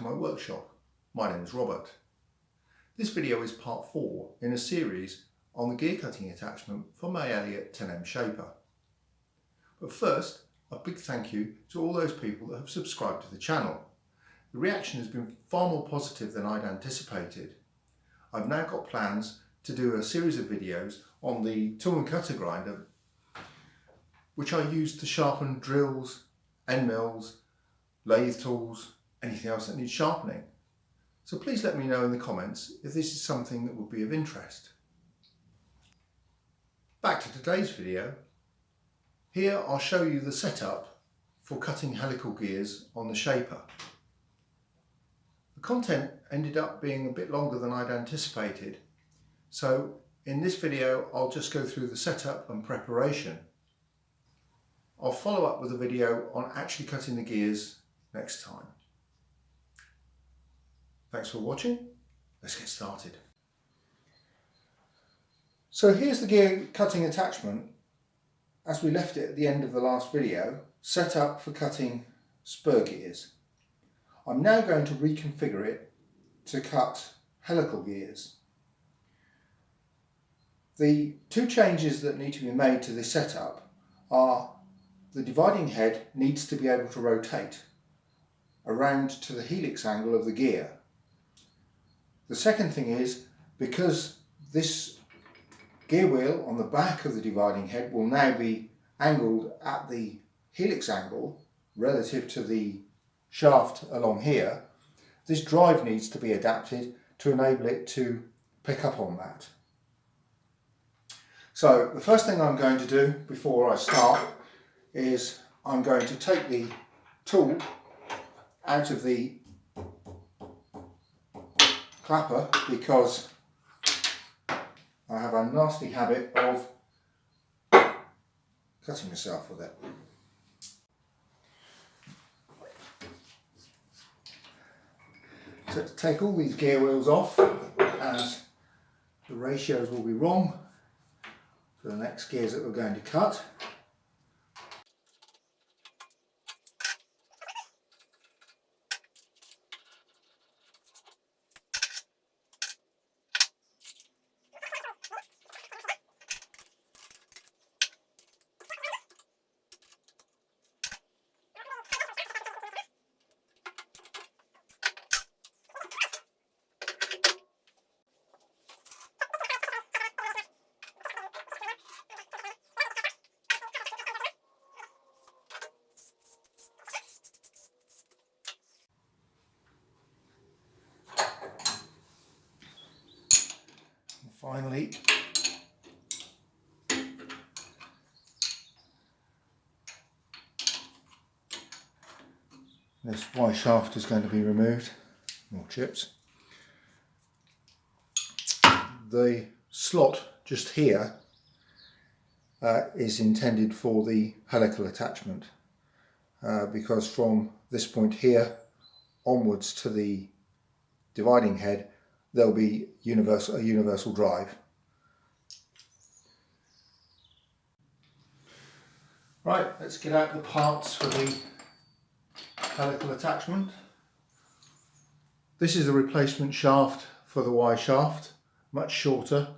my workshop. My name is Robert. This video is part 4 in a series on the gear cutting attachment for my Elliott 10M shaper. But first, a big thank you to all those people that have subscribed to the channel. The reaction has been far more positive than I'd anticipated. I've now got plans to do a series of videos on the tool and cutter grinder, which I use to sharpen drills, end mills, lathe tools, anything else that needs sharpening. So please let me know in the comments if this is something that would be of interest. Back to today's video. Here I'll show you the setup for cutting helical gears on the shaper. The content ended up being a bit longer than I'd anticipated, so in this video I'll just go through the setup and preparation. I'll follow up with a video on actually cutting the gears next time. Thanks for watching. Let's get started. So here's the gear cutting attachment as we left it at the end of the last video, set up for cutting spur gears. I'm now going to reconfigure it to cut helical gears. The two changes that need to be made to this setup are the dividing head needs to be able to rotate around to the helix angle of the gear. The second thing is, because this gear wheel on the back of the dividing head will now be angled at the helix angle relative to the shaft along here, this drive needs to be adapted to enable it to pick up on that. So the first thing I'm going to do before I start is I'm going to take the tool out of the clapper because I have a nasty habit of cutting myself with it. So to take all these gear wheels off, as the ratios will be wrong for the next gears that we're going to cut. Finally, this Y shaft is going to be removed, more chips. The slot just here is intended for the helical attachment because from this point here onwards to the dividing head there'll be a universal drive. Right, let's get out the parts for the helical attachment. This is the replacement shaft for the Y shaft, much shorter,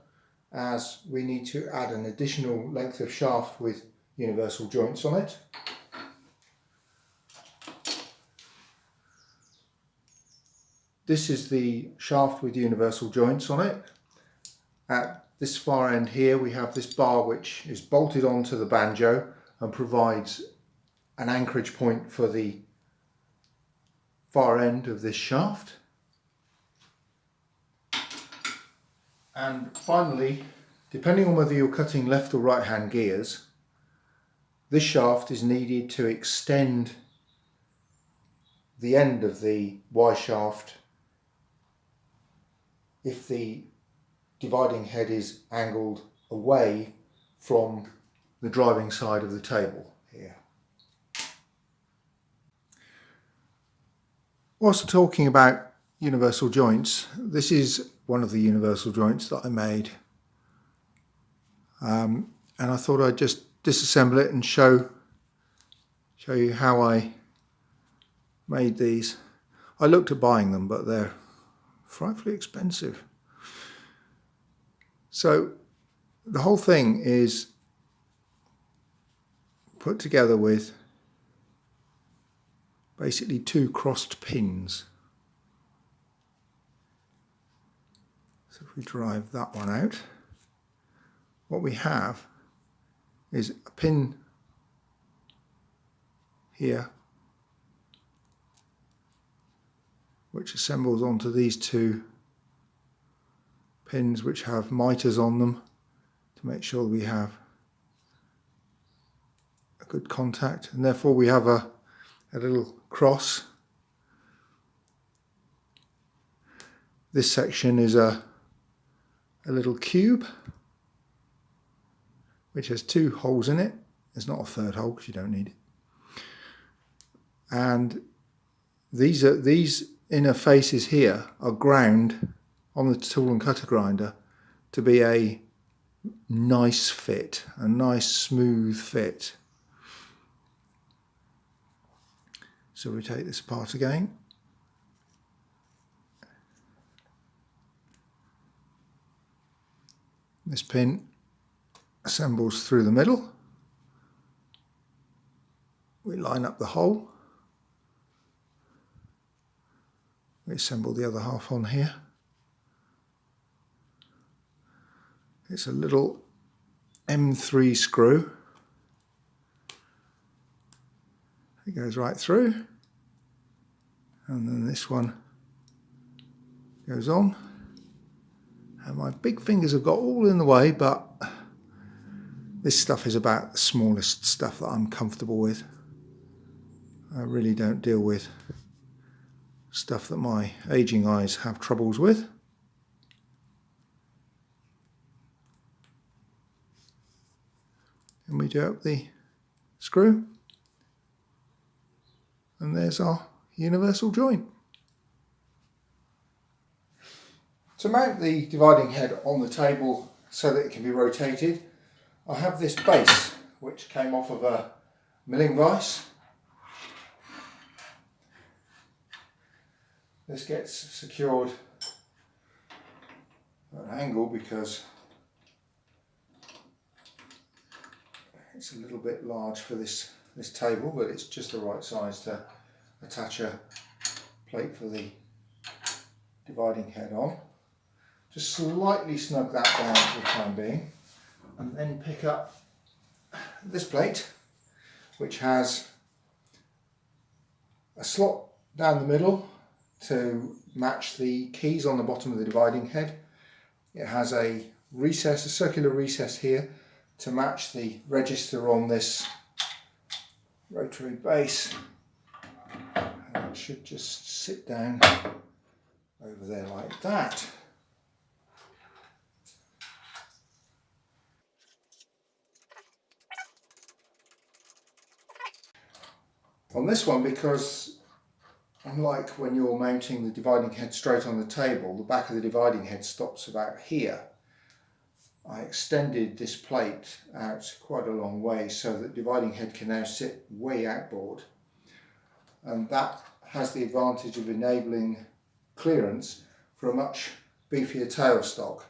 as we need to add an additional length of shaft with universal joints on it. This is the shaft with universal joints on it. At this far end here we have this bar which is bolted onto the banjo and provides an anchorage point for the far end of this shaft. And finally, depending on whether you're cutting left or right hand gears, this shaft is needed to extend the end of the Y shaft if the dividing head is angled away from the driving side of the table here. Whilst talking about universal joints, this is one of the universal joints that I made, and I thought I'd just disassemble it and show you how I made these. I looked at buying them, but they're frightfully expensive. So the whole thing is put together with basically 2 crossed pins. So if we drive that one out, what we have is a pin here which assembles onto these 2 pins which have miters on them to make sure we have a good contact, and therefore we have a little cross. This section is a little cube which has 2 holes in it. There's not a third hole because you don't need it. And these inner faces here are ground on the tool and cutter grinder to be a nice fit, a nice smooth fit. So we take this apart again. This pin assembles through the middle. We line up the hole. We assemble the other half on here. It's a little M3 screw. It goes right through, and then this one goes on. And my big fingers have got all in the way, but this stuff is about the smallest stuff that I'm comfortable with. I really don't deal with stuff that my aging eyes have troubles with. And we do up the screw, and there's our universal joint. To mount the dividing head on the table so that it can be rotated, I have this base which came off of a milling vise. This gets secured at an angle because it's a little bit large for this table, but it's just the right size to attach a plate for the dividing head on. Just slightly snug that down for the time being, and then pick up this plate which has a slot down the middle to match the keys on the bottom of the dividing head. It has a recess, a circular recess here to match the register on this rotary base, and it should just sit down over there like that. On this one, because unlike when you're mounting the dividing head straight on the table, the back of the dividing head stops about here, I extended this plate out quite a long way so that the dividing head can now sit way outboard, and that has the advantage of enabling clearance for a much beefier tailstock.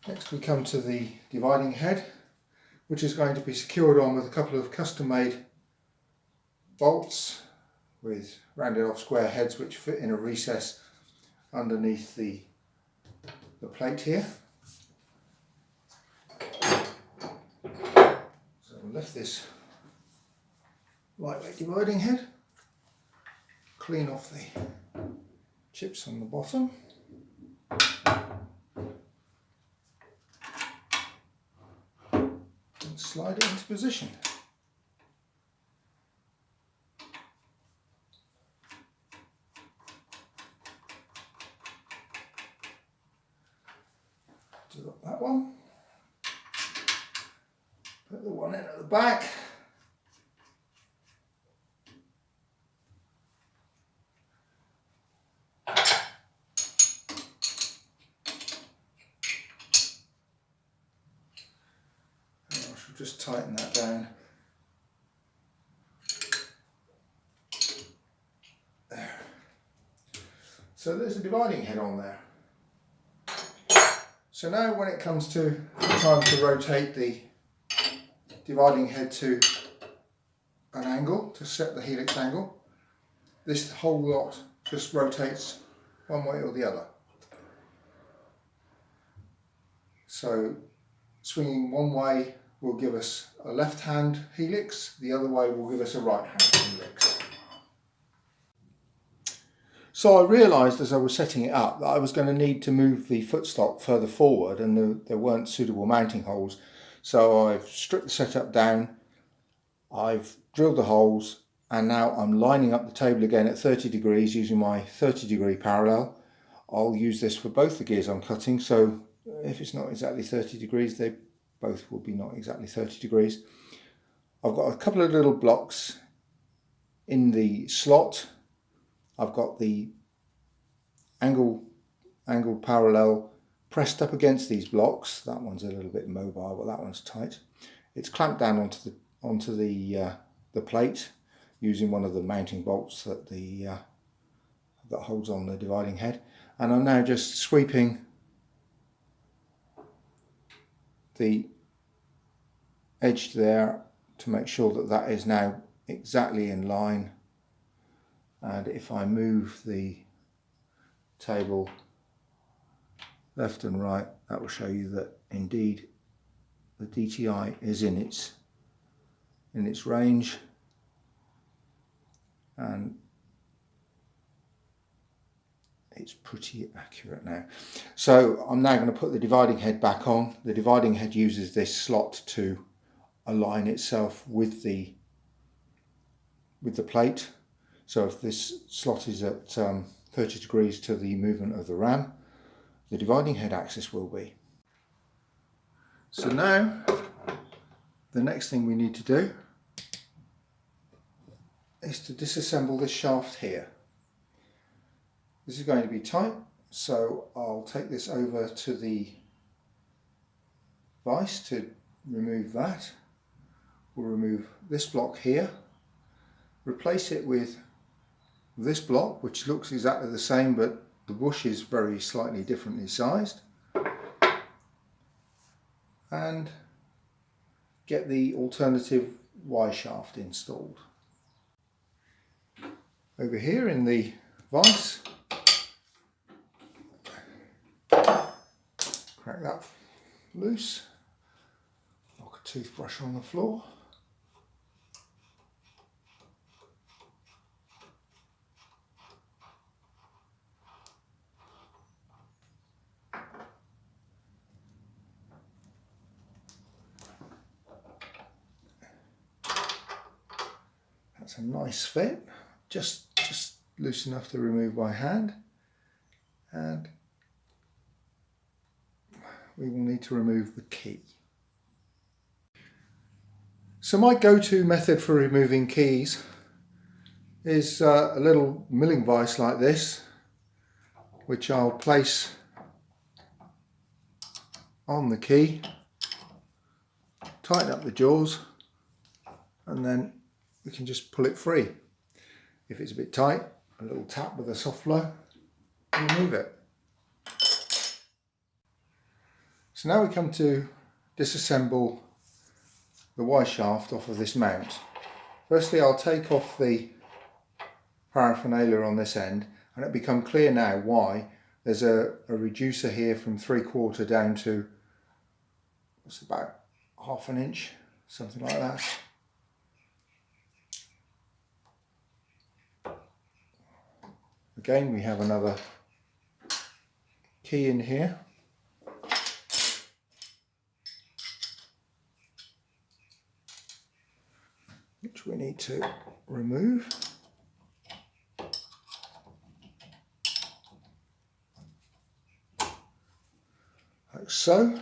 Next we come to the dividing head, which is going to be secured on with a couple of custom made bolts with rounded off square heads which fit in a recess underneath the plate here. So we'll lift this lightweight dividing head, clean off the chips on the bottom, and slide it into position. Do that one. Put the one in at the back. Just tighten that down. So there's a dividing head on there. So now when it comes to time to rotate the dividing head to an angle, to set the helix angle, this whole lot just rotates one way or the other. So swinging one way will give us a left hand helix, the other way will give us a right hand helix. So I realised as I was setting it up that I was going to need to move the footstock further forward, and there weren't suitable mounting holes. So I've stripped the setup down, I've drilled the holes, and now I'm lining up the table again at 30 degrees using my 30-degree parallel. I'll use this for both the gears I'm cutting, so if it's not exactly 30 degrees, they both will be not exactly 30 degrees. I've got a couple of little blocks in the slot. I've got the angle parallel pressed up against these blocks. That one's a little bit mobile, but that one's tight. It's clamped down onto the plate using one of the mounting bolts that that holds on the dividing head. And I'm now just sweeping the edge there to make sure that that is now exactly in line. And if I move the table left and right, that will show you that indeed the DTI is in its range, and it's pretty accurate now. So I'm now going to put the dividing head back on. The dividing head uses this slot to align itself with the plate. So if this slot is at 30 degrees to the movement of the ram, the dividing head axis will be. So now the next thing we need to do is to disassemble this shaft here. This is going to be tight, so I'll take this over to the vise to remove that. We'll remove this block here, replace it with this block, which looks exactly the same, but the bush is very slightly differently sized, and get the alternative Y shaft installed. Over here in the vise, crack that loose, knock a toothbrush on the floor. That's a nice fit, just loose enough to remove by hand, and we will need to remove the key. So my go-to method for removing keys is a little milling vise like this, which I'll place on the key, tighten up the jaws, and then we can just pull it free. If it's a bit tight, a little tap with a soft blow, and remove it. So now we come to disassemble the Y shaft off of this mount. Firstly, I'll take off the paraphernalia on this end, and it'll become clear now why there's a reducer here from 3/4 down to, what's about 1/2 inch, something like that. Again, we have another key in here. Which we need to remove. Like so.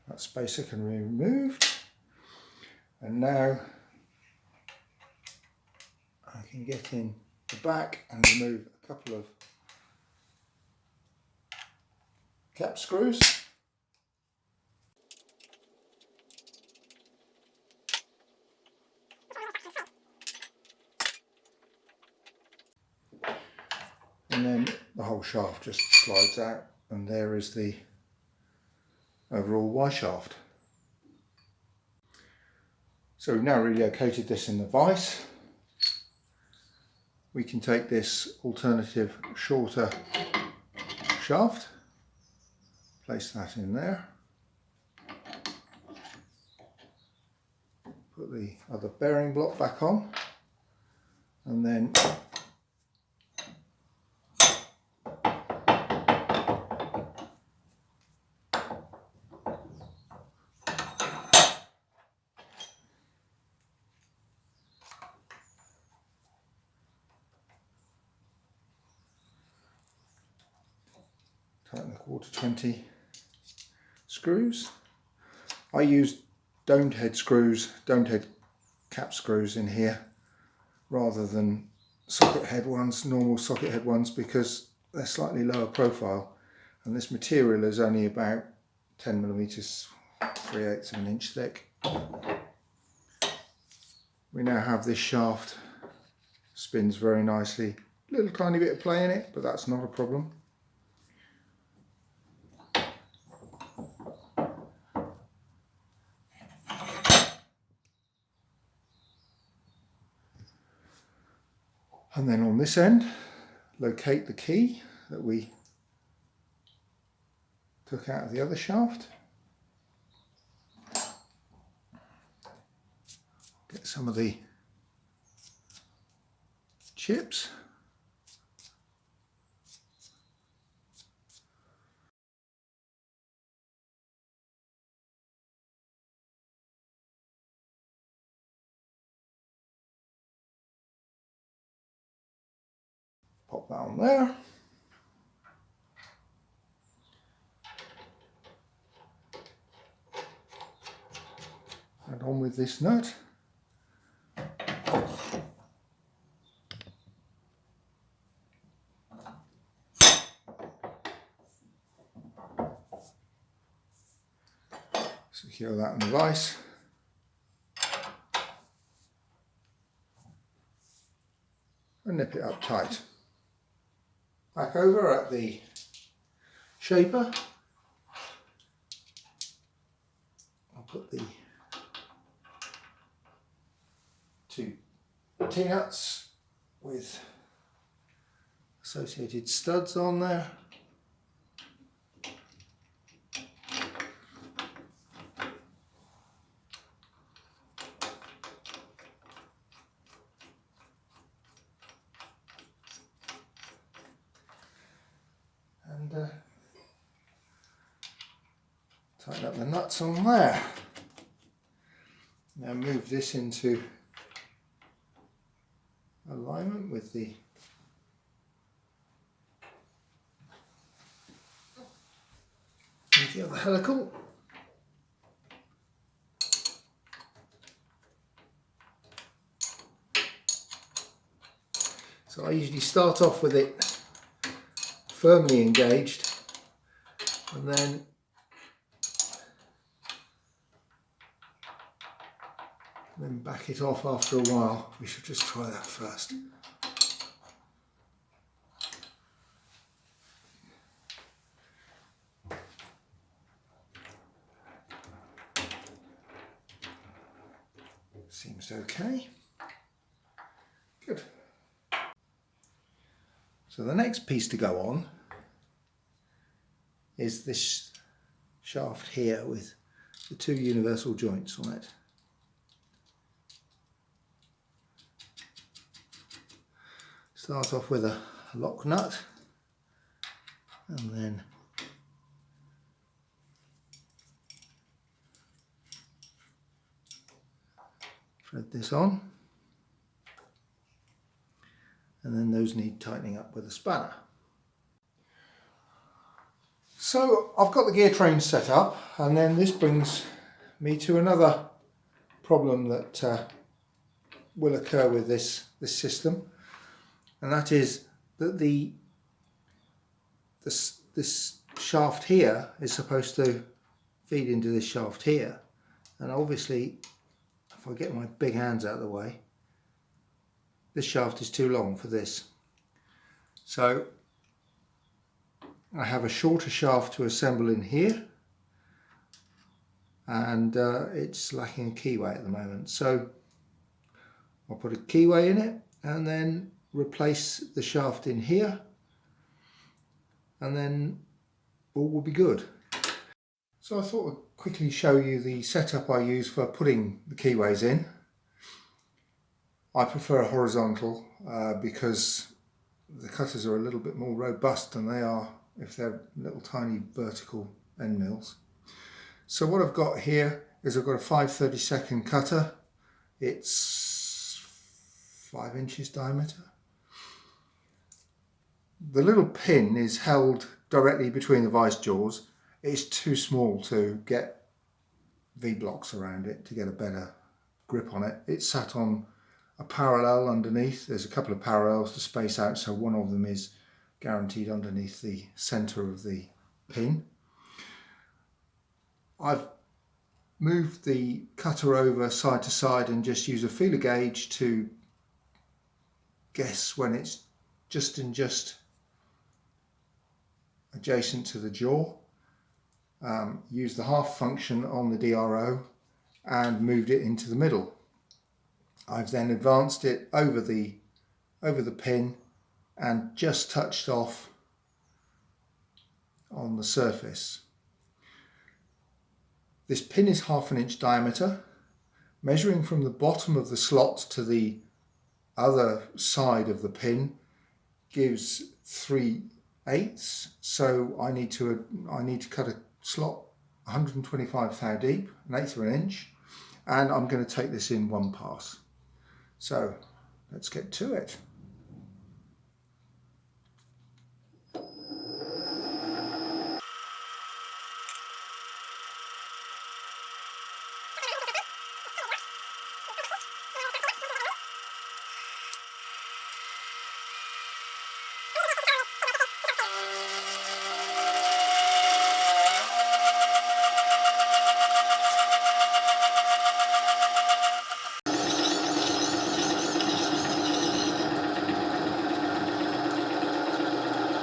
That's basically removed. And now I can get in the back and remove a couple of cap screws. and then the whole shaft just slides out, and there is the overall Y shaft. So we've now relocated this in the vise. We can take this alternative shorter shaft, place that in there, put the other bearing block back on, and then tighten the 1/4-20 screws. I use domed head screws, domed head cap screws in here rather than socket head ones, normal socket head ones, because they're slightly lower profile, and this material is only about 10mm, 3/8 of an inch thick. We now have this shaft, spins very nicely, a little tiny bit of play in it, but that's not a problem. And then on this end, locate the key that we took out of the other shaft. Get some of the chips. Pop that on there. And on with this nut. Secure that in the vise. And nip it up tight. Back over at the shaper, I'll put the 2 T-nuts with associated studs on there. And tighten up the nuts on there. Now move this into alignment with the other helical. So I usually start off with it firmly engaged, and then back it off after a while. We should just try that first. Seems okay. Good. So the next piece to go on is this shaft here with the 2 universal joints on it. Start off with a lock nut, and then thread this on, and then those need tightening up with a spanner. So I've got the gear train set up, and then this brings me to another problem that will occur with this system, and that is that this shaft here is supposed to feed into this shaft here, and obviously if I get my big hands out of the way, this shaft is too long for this. So I have a shorter shaft to assemble in here, and it's lacking a keyway at the moment, so I'll put a keyway in it and then replace the shaft in here, and then all will be good. So I thought I'd quickly show you the setup I use for putting the keyways in. I prefer a horizontal because the cutters are a little bit more robust than they are if they're little tiny vertical end mills. So what I've got here is I've got a 5/32 cutter. It's 5 inches diameter. The little pin is held directly between the vice jaws. It's too small to get V-blocks around it to get a better grip on it. It's sat on a parallel underneath. There's a couple of parallels to space out, so one of them is guaranteed underneath the centre of the pin. I've moved the cutter over side to side and just use a feeler gauge to guess when it's just adjacent to the jaw. Use the half function on the DRO and moved it into the middle. I've then advanced it over the pin and just touched off on the surface. This pin is 1/2 inch diameter. Measuring from the bottom of the slot to the other side of the pin gives 3/8, so I need to cut a slot 125 thou deep, 1/8 of an inch, and I'm going to take this in one pass. So let's get to it.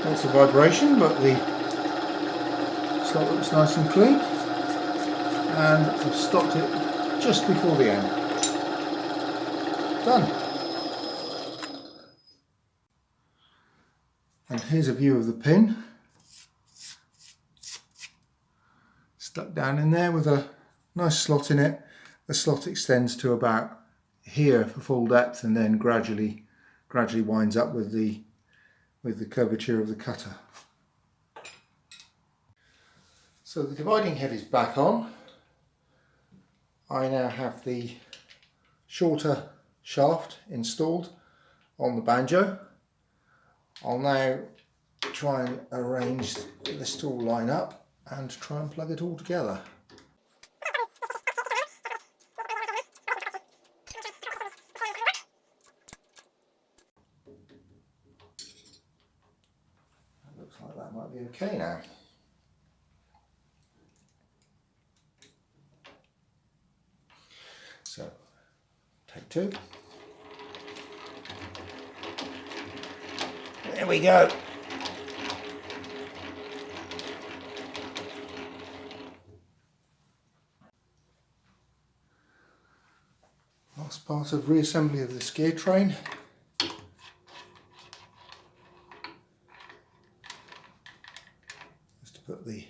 Lots of vibration, but the slot looks nice and clean, and I've stopped it just before the end. Done. And here's a view of the pin. Stuck down in there with a nice slot in it. The slot extends to about here for full depth, and then gradually winds up with the curvature of the cutter. So the dividing head is back on. I now have the shorter shaft installed on the banjo. I'll now try and arrange this to all line up and try and plug it all together. Looks like that might be okay now. So, take two. There we go. Last part of reassembly of this gear train. Put the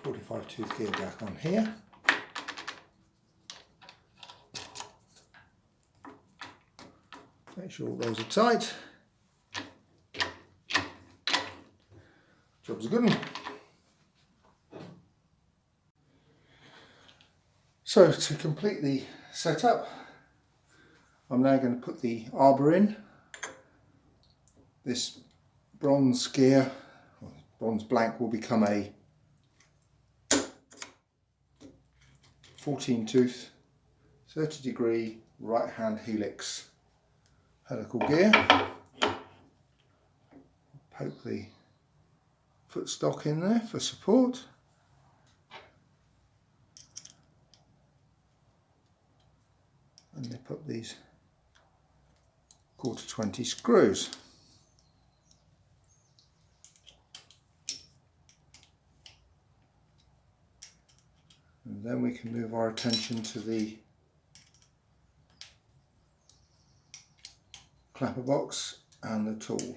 45 tooth gear back on here. Make sure all those are tight. Job's a good one. So to complete the setup, I'm now going to put the arbor in. This bronze gear, bronze blank, will become a 14 tooth 30 degree right hand helix helical gear. Poke the footstock in there for support. And nip up these 1/4 20 screws. then we can move our attention to the clapper box and the tool.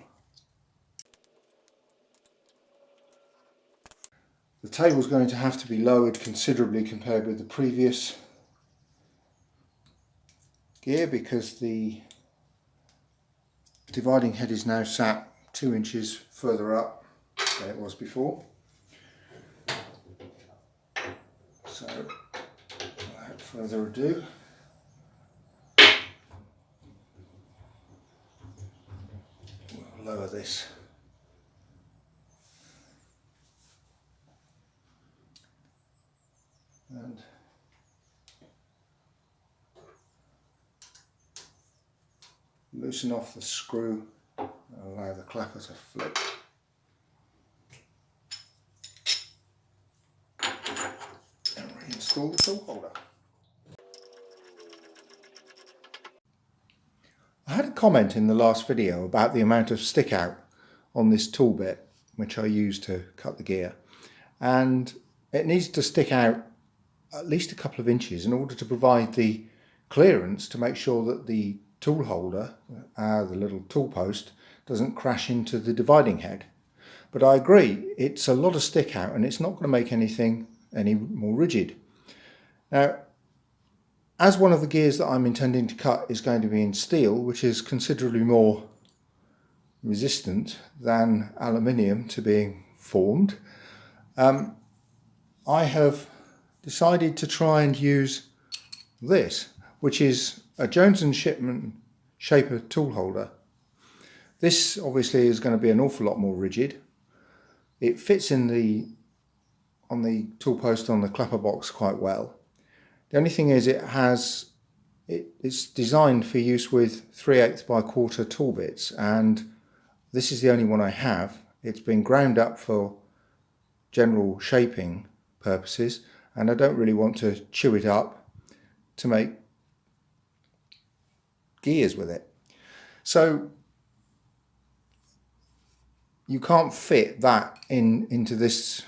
The table is going to have to be lowered considerably compared with the previous gear because the dividing head is now sat 2 inches further up than it was before. So without further ado, we'll lower this. And loosen off the screw and allow the clapper to flip. And reinstall the tool holder. I had a comment in the last video about the amount of stick out on this tool bit which I use to cut the gear, and it needs to stick out at least a couple of inches in order to provide the clearance to make sure that the tool holder, the little tool post, doesn't crash into the dividing head. But I agree, it's a lot of stick out and it's not going to make anything any more rigid. Now, as one of the gears that I'm intending to cut is going to be in steel, which is considerably more resistant than aluminium to being formed, I have decided to try and use this, which is a Jones & Shipman Shaper tool holder. This obviously is going to be an awful lot more rigid. It fits in on the tool post on the clapper box quite well. The only thing is it's designed for use with 3/8 by 1/4 tool bits, and this is the only one I have. It's been ground up for general shaping purposes, and I don't really want to chew it up to make gears with it. So you can't fit that into this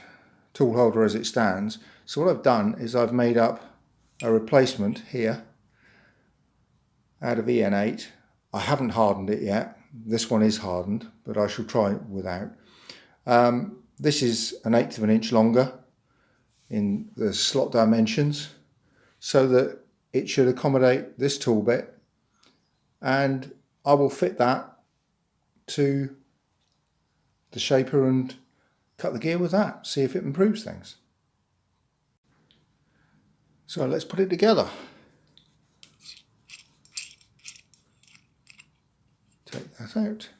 tool holder as it stands. So what I've done is I've made up a replacement here out of EN8. I haven't hardened it yet. This one is hardened, but I shall try it without. This is 1/8 of an inch longer in the slot dimensions, so that it should accommodate this tool bit, and I will fit that to the shaper and cut the gear with that, see if it improves things. So let's put it together. Take that out,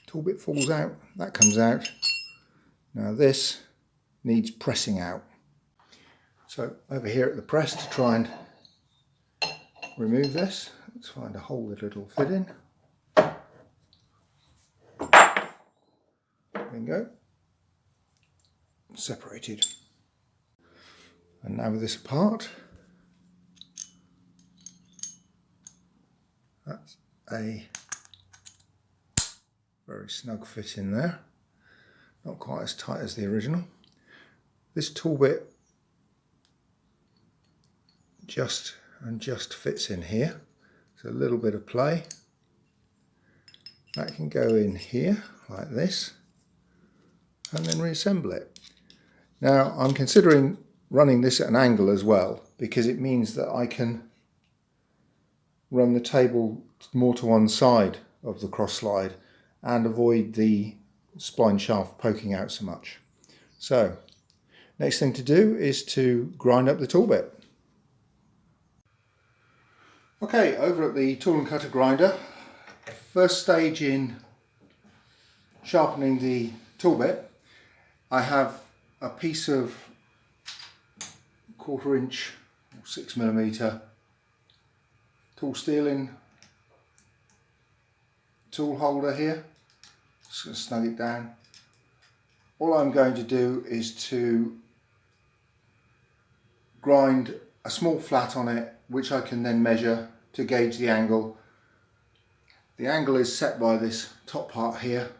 tool bit falls out, that comes out. Now this needs pressing out. So over here at the press, to try and remove this, let's find a hole that it'll fit in. There we go. Separated. And now with this apart, that's a very snug fit in there. Not quite as tight as the original. This tool bit just fits in here. So a little bit of play. That can go in here like this and then reassemble it. Now I'm considering running this at an angle as well, because it means that I can run the table more to one side of the cross slide and avoid the spline shaft poking out so much. So next thing to do is to grind up the tool bit. Okay, over at the tool and cutter grinder, first stage in sharpening the tool bit, I have a piece of 1/4 inch or 6mm tool steeling tool holder here. Just going to snug it down. All I'm going to do is to grind a small flat on it, which I can then measure to gauge the angle. The angle is set by this top part here.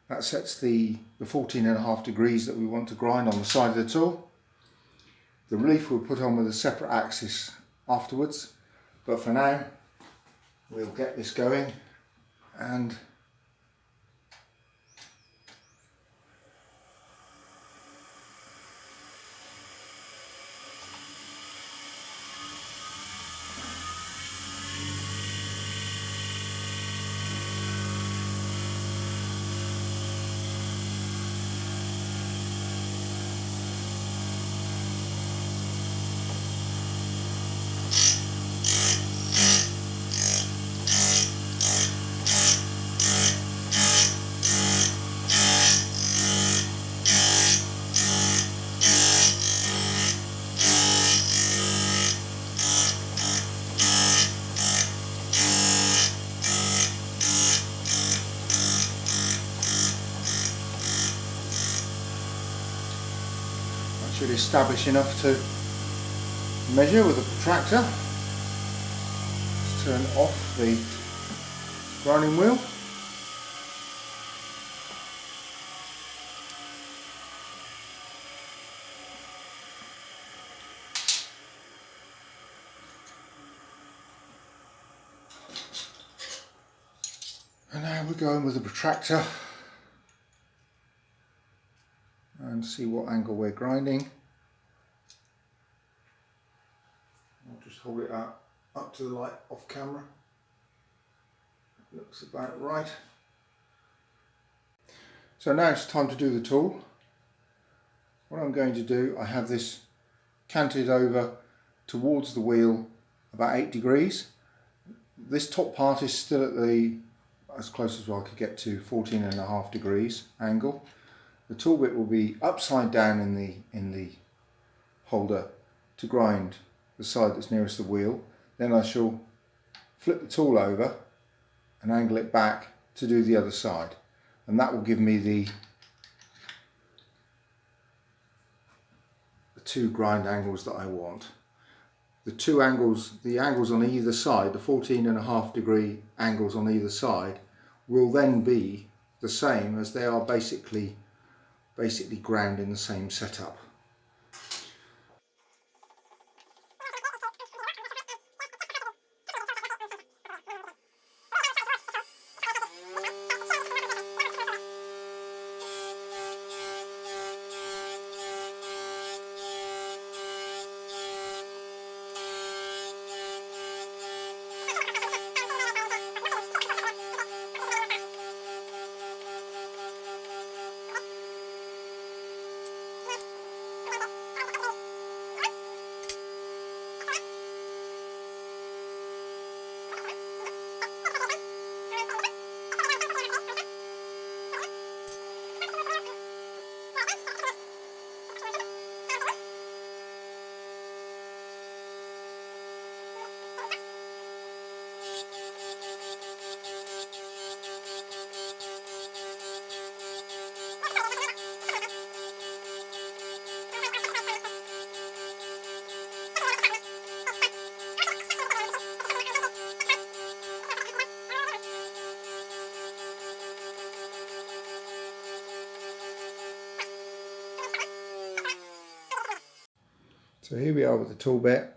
That sets the 14.5 degrees that we want to grind on the side of the tool. The relief we'll put on with a separate axis afterwards, but for now we'll get this going and should establish enough to measure with a protractor. Let's turn off the grinding wheel. And now we're going with a protractor and see what angle we're grinding. I'll just hold it up to the light off camera. Looks about right. So now it's time to do the tool. What I'm going to do, I have this canted over towards the wheel about 8 degrees. This top part is still at as close as I could get to 14.5 degrees angle. The tool bit will be upside down in the holder to grind the side that's nearest the wheel. Then I shall flip the tool over and angle it back to do the other side, and that will give me the two grind angles that I want. The angles on either side, the 14.5 degree angles on either side, will then be the same as they are basically ground in the same setup. So here we are with the tool bit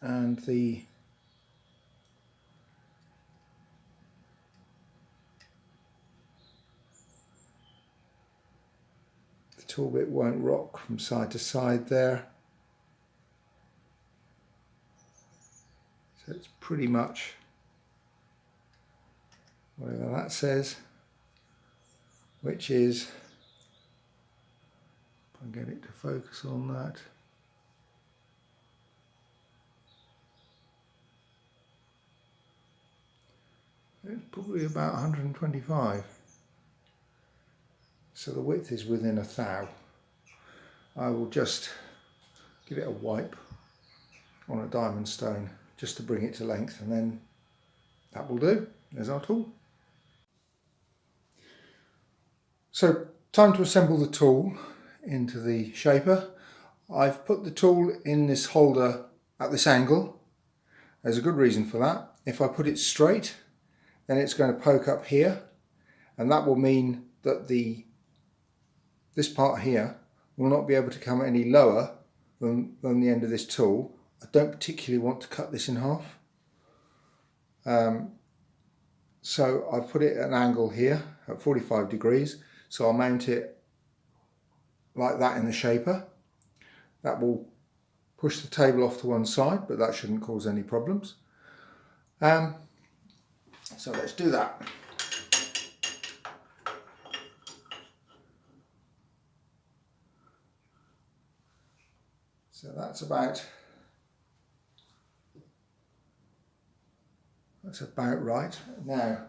and the tool bit won't rock from side to side there. So it's pretty much whatever that says, which is, if I get it to focus on that, it's probably about 125. So the width is within a thou. I will just give it a wipe on a diamond stone just to bring it to length, and then that will do. There's our tool. So time to assemble the tool into the shaper. I've put the tool in this holder at this angle. There's a good reason for that. If I put it straight, then it's going to poke up here, and that will mean that this part here will not be able to come any lower than the end of this tool. I don't particularly want to cut this in half. So I've put it at an angle here at 45 degrees. So I'll mount it like that in the shaper. That will push the table off to one side, but that shouldn't cause any problems. So let's do that. So that's about right. Now,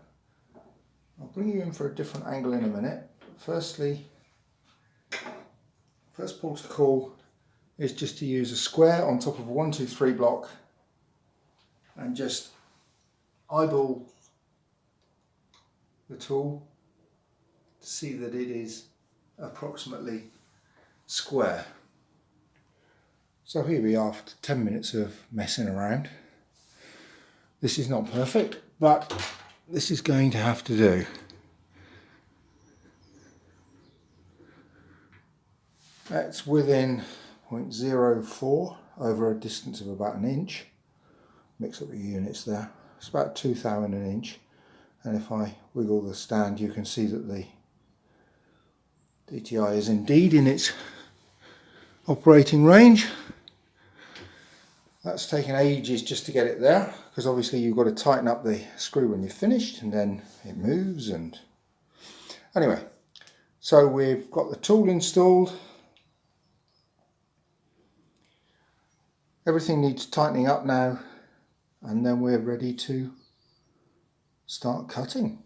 I'll bring you in for a different angle in a minute. Firstly, first port of call is just to use a square on top of a 1, 2, 3 block and just eyeball the tool to see that it is approximately square. So here we are after 10 minutes of messing around. This is not perfect, but this is going to have to do. That's within 0.04 over a distance of about an inch. Mix up the units there. It's about 1/2 an inch. And if I wiggle the stand, you can see that the DTI is indeed in its operating range. That's taken ages just to get it there, because obviously you've got to tighten up the screw when you're finished and then it moves. And anyway, so we've got the tool installed. Everything needs tightening up now, and then we're ready to start cutting.